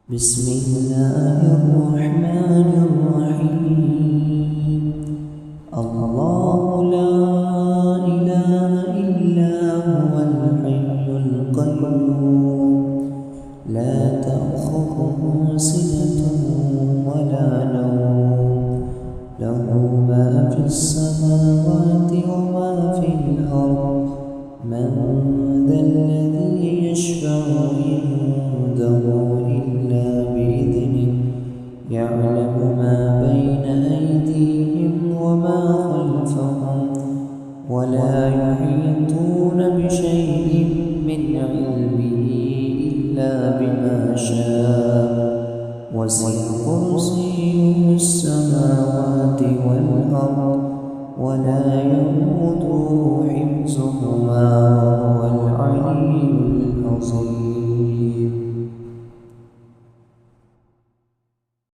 بسم الله الرحمن الرحيم. الله لا إله إلا هو الحي القيوم لا تأخذه سنة ولا نوم له ما في السماوات وما في الأرض من ذا الذي يشفع عنده إلا بإذنه يعلم ما بين أيديهم وما خلفهم ولا يحيطون بشيء من علمه إلا بما شاء وسع كرسيه السماوات والأرض ولا يئوده حفظهما وهو العلي العظيم.